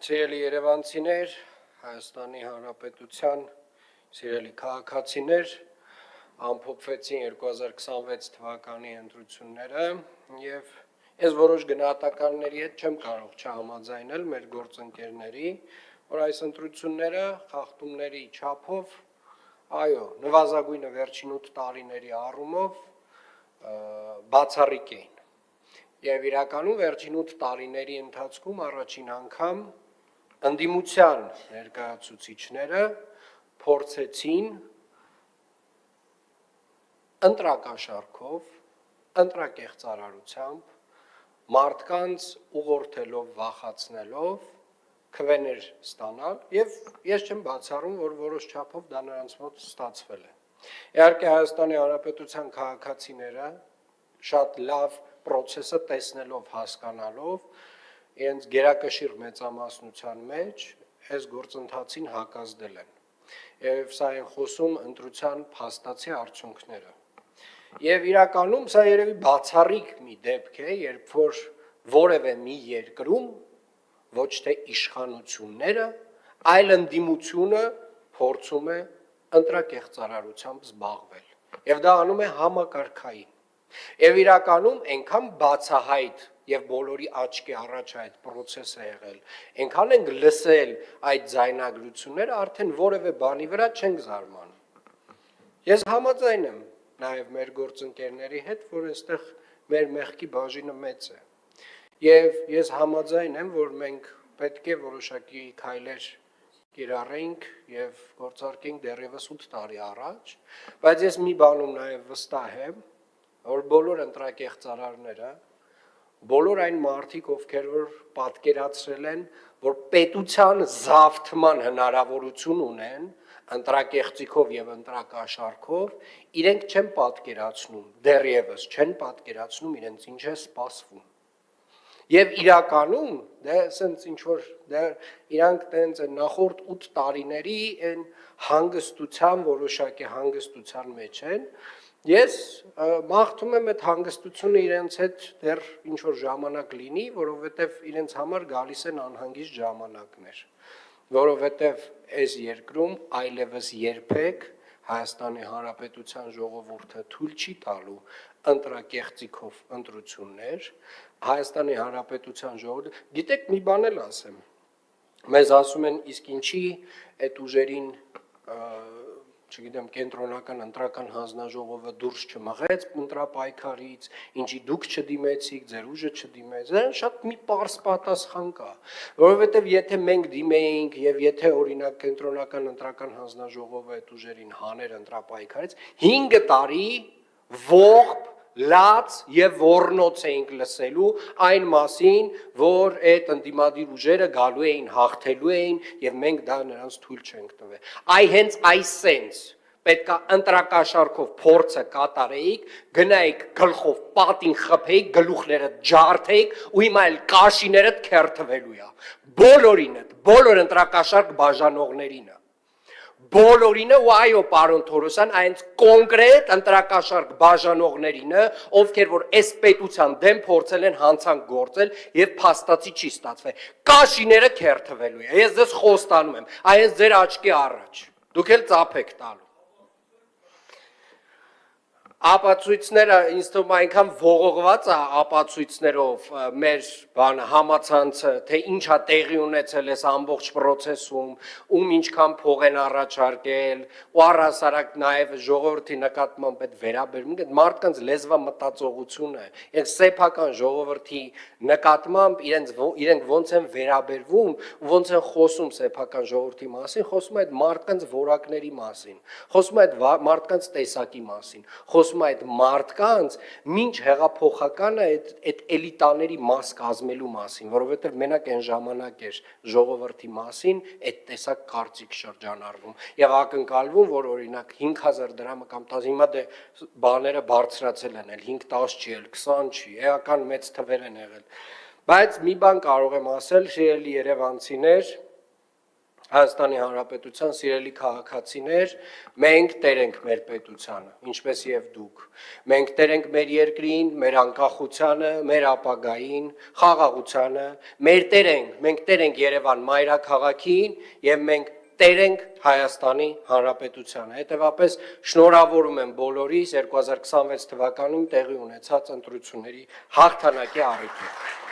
Սիրելի երևանցիներ, Հայաստանի Հանրապետության սիրելի քաղաքացիներ, ամփոփվեցին 2026 թվականի ընտրությունները եւ ես որոշ գնահատականների հետ չեմ կարող չհամաձայնել մեր գործընկերների, որ այս ընտրությունները խախտումների չափով, այո, նվազագույնը վերջին 8 տարիների առումով բացառիկ էին։ Եվ իրականում վերջին 8 տարիների ընթացքում առաջին անգամ ընդդիմության ներկայացուցիչները փորձեցին ընտրակաշառքով, ընտրակեղծարարությամբ, մարդկանց ուղղորդելով, վախացնելով քվեներ ստանալ եւ ես չեմ բացառում, որ որոշ չափով դա նրանց մոտ ստացվել է։ Իհարկե Հայաստանի Հանրապետության քաղաքացիները շատ լավ process-ը տեսնելով, հասկանալով, իրենց գերակշիռ մեծամասնության մեջ այս գործընթացին հակազդել են։ Եվ սա են խոսում ընտրության փաստացի արդյունքները։ Եվ իրականում սա երևի բացառիկ մի դեպք է, երբ որ որևէ մի երկրում ոչ թե իշխանությունները, այլ ընդդիմությունը փորձում է ընտրակեղծարարությամբ զբաղվել։ Եվ դա անում է համակարգային։ Եվ իրականում այնքան բացահայտ եւ բոլորի աչքի առաջ այդ process-ը եղել, այնքան ենք լսել այդ ձայնագրությունները, արդեն որևէ բանի վրա չենք զարմանում։ Ես համաձայն եմ նաեւ մեր գործընկերների հետ, որ այստեղ մեր մեղքի բաժինը մեծ է։ Եվ ես համաձայն եմ, որ մենք պետք է որոշակի քայլեր կիրառենք եւ գործարկենք դեռևս 8 տարի առաջ, բայց ես մի բանում նաեւ վստահ եմ, որ բոլոր ընտրակեղծարարները, բոլոր այն մարդիկ, ովքեր որ պատկերացրել են, որ պետության զավթման հնարավորություն ունեն ընտրակեղծիքով եւ ընտրակաշառքով, իրենք չեն պատկերացնում, դեռևս չեն պատկերացնում իրենց ինչ է սպասվում։ Եվ իրականում, դա ասենց ինչ որ իրանք տենց են նախորդ 8 տարիների այն հանգստության, որոշակի հանգստության մեջ են, ես մաղթում եմ այդ հանգստությունը իրենց հետ դեռ ինչ որ ժամանակ լինի, որովհետև իրենց համար գալիս են անհանգիստ ժամանակներ, որովհետև այս երկրում այլևս երբեք Հայաստանի Հանրապետության ժողովուրդը թույլ չի տալու ընտրակեղծիքով ընտրություններ, Հայաստանի Հանրապետության ժողովուրդը, գիտեք մի բան էլ ասեմ, մեզ ասում են իսկ ինչի այդ ուժերին, չգիտեմ, կենտրոնական ընտրական հանձնաժողովը դուրս չմղեց ընտրապայքարից, ինչի դուք չդիմեցիք, ձեր ուժը չդիմեց, դրան շատ մի պարզ պատասխան կա, որովհետև եթե մենք դիմեինք եւ եթե օրինակ կենտրոնական ընտրական հանձնաժողովը այդ ուժերին հաներ ընտրապայքարից, 5 տարի ողբ լաց եւ ոռնոց էինք լսելու այն մասին, որ այդ ընդդիմադիր ուժերը գալու էին, հաղթելու էին եւ մենք դա նրանց թույլ չենք տվել։ Այ հենց այսենց պետքա ընտրակաշառքով փորձը կատարեիք, գնայիք գլխով պատին խփեիք, գլուխները ջարդեիք ու հիմա էլ կաշիներդ քերթվելու է։ Բոլորինը, բոլոր ընտրակաշառք բաժանողներինը։ Բոլորինը ու այո պարոն Թորոսյան, այնց կոնկրետ ընտրակաշառք բաժանողներինը, ովքեր որ այս պետության դեմ փորձել են հանցանք գործել եւ փաստացի չի ստացվել։ Կաշիները քերթվելու է։ Ես ձեզ խոստանում եմ, այս ձեր աչքի առաջ։ Դուք էլ ծափեք տալու։ Ապացույցները ինձ թվում է այնքան ողողված է ապացույցներով մեր բանը համացանցը, թե ինչա տեղի ունեցել այս ամբողջ process-ում, ում ինչքան փող են առաջարկել, ու առհասարակ նաև ժողովրդի նկատմամբ այդ վերաբերմունքը, մարդկանց լեզվամտածողությունը, այս սեփական ժողովրդի նկատմամբ իրենք ոնց են վերաբերվում, ոնց են խոսում սեփական ժողովրդի մասին, խոսում է այդ մարդկանց որակների մասին, խոսում է այդ մարդկանց տեսակի մասին, խոսում է այդ մարդկանց մինչ հեղափոխականը այդ էլիտաների մաս կազմելու մասին, որովհետև մենակ այն ժամանակ էր ժողովրդի մասին այդ տեսակ կարծիք շրջանառվում եւ ակնկալվում, որ օրինակ 5000 դրամը կամ 10 հիմա դե բաները բարձրացել են, 5-10 չի, 20 չի, էական մեծ թվեր են եղել, բայց մի բան կարող եմ ասել, շիրելի երևանցիներ, Հայաստանի Հանրապետության սիրելի քաղաքացիներ, մենք տեր ենք մեր պետությանը, ինչպես եւ դուք։ Մենք տեր ենք մեր երկրին, մեր անկախությանը, մեր ապագային, խաղաղությանը, մենք տեր ենք Երևան մայրաքաղաքին եւ մենք տեր ենք Հայաստանի Հանրապետությանը։ Հետևաբար շնորհավորում եմ բոլորիս 2026 թվականին տեղի ունեցած ընտրությունների հաղթանակի առիթով։